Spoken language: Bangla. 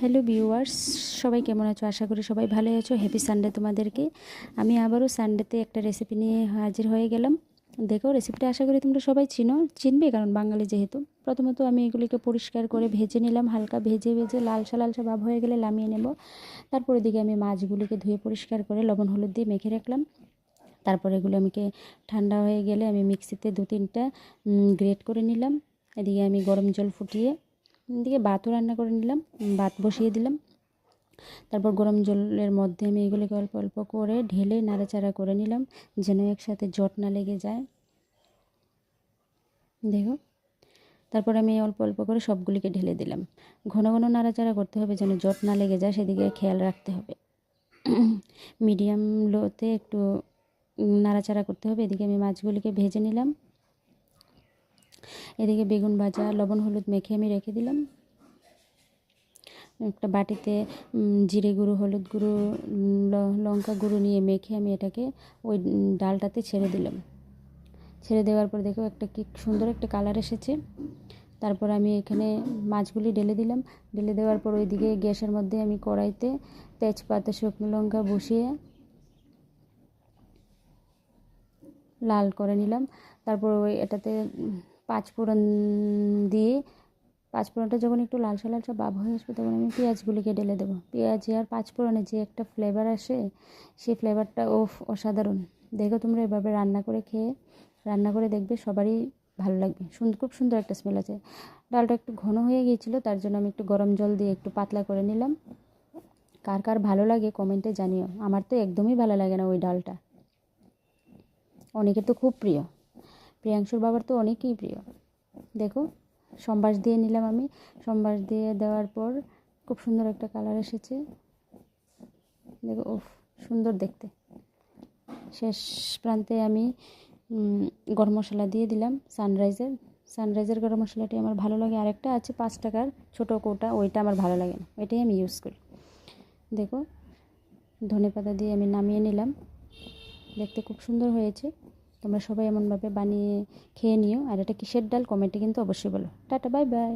হ্যালো ভিউয়ার্স, সবাই কেমন আছো? আশা করি সবাই ভালো আছো। হ্যাপি সানডে তোমাদেরকে। আমি আবারও সানডেতে একটা রেসিপি নিয়ে হাজির হয়ে গেলাম। দেখো, রেসিপিটা আশা করি তোমরা সবাই চিনবে, কারণ বাঙালি যেহেতু। প্রথমত আমি এগুলিকে পরিষ্কার করে ভেজে নিলাম, হালকা ভেজে ভেজে লালসা লালসা ভাব হয়ে গেলে নামিয়ে নেব। তারপরে দিকে আমি মাছগুলিকে ধুয়ে পরিষ্কার করে লবণ হলুদ দিয়ে মেখে রাখলাম। তারপর এগুলো আমাকে ঠান্ডা হয়ে গেলে আমি মিক্সিতে 2-3টা গ্রেট করে নিলাম। এদিকে আমি গরম জল ফুটিয়ে এদিকে ভাতও রান্না করে নিলাম, ভাত বসিয়ে দিলাম। তারপর গরম জলের মধ্যে আমি এগুলোকে অল্প অল্প করে ঢেলে নাড়াচাড়া করে নিলাম, যেন একসাথে জট না লেগে যায়। দেখো, তারপর আমি অল্প অল্প করে সবগুলিকে ঢেলে দিলাম। ঘন ঘন নাড়াচাড়া করতে হবে, যেন জট না লেগে যায়, সেদিকে খেয়াল রাখতে হবে। মিডিয়াম লোতে একটু নাড়াচাড়া করতে হবে। এদিকে আমি মাছগুলিকে ভেজে নিলাম। এদিকে বেগুন ভাজা লবণ হলুদ মেখে আমি রেখে দিলাম। একটা বাটিতে জিরে গুঁড়ো, হলুদ গুঁড়ো, লঙ্কা গুঁড়ো নিয়ে মেখে আমি এটাকে ওই ডালটাতে ছেড়ে দিলাম। ছেড়ে দেওয়ার পর দেখো একটা কি সুন্দর একটা কালার এসেছে। তারপর আমি এখানে মাছগুলি ঢেলে দিলাম। ঢেলে দেওয়ার পর ওইদিকে গ্যাসের মধ্যে আমি কড়াইতে তেজপাতা শুকনো লঙ্কা বসিয়ে লাল করে নিলাম। তারপর ওই এটাতে পাঁচফোড়ন দিয়ে, পাঁচফোড়নটা যখন একটু লালসা লালসা ভাব হয়ে আসবে, তখন আমি পেঁয়াজগুলিকে ঢেলে দেবো। পেঁয়াজ আর পাঁচফোড়নে যে একটা ফ্লেভার আসে, সেই ফ্লেভারটা অসাধারণ। দেখো, তোমরা এভাবে রান্না করে দেখবে, সবারই ভালো লাগবে। খুব সুন্দর একটা স্মেল আছে। ডালটা একটু ঘন হয়ে গিয়েছিলো, তার জন্য আমি একটু গরম জল দিয়ে একটু পাতলা করে নিলাম। কার কার ভালো লাগে কমেন্টে জানিও। আমার তো একদমই ভালো লাগে না ওই ডালটা। অনেকের তো খুব প্রিয়, প্রিয়াংশুর বাবার তো অনেকই প্রিয়। দেখো, সম্বাস দিয়ে নিলাম আমি। সম্বাস দিয়ে দেওয়ার পর খুব সুন্দর একটা কালার এসেছে। দেখো, সুন্দর দেখতে। শেষ প্রান্তে আমি গরম মশলা দিয়ে দিলাম, সানরাইজের গরম মশলাটি আমার ভালো লাগে। আরেকটা আছে 5 টাকার ছোটো কৌটা, ওইটা আমার ভালো লাগে না, এটাই আমি ইউজ করি। দেখো, ধনেপাতা দিয়ে আমি নামিয়ে নিলাম। দেখতে খুব সুন্দর হয়েছে। তোমরা সবাই এমনভাবে বানিয়ে খেয়ে নিও। আর এটা কিসের ডাল কমেন্টে কিন্তু অবশ্যই বলো। Tata, bye bye.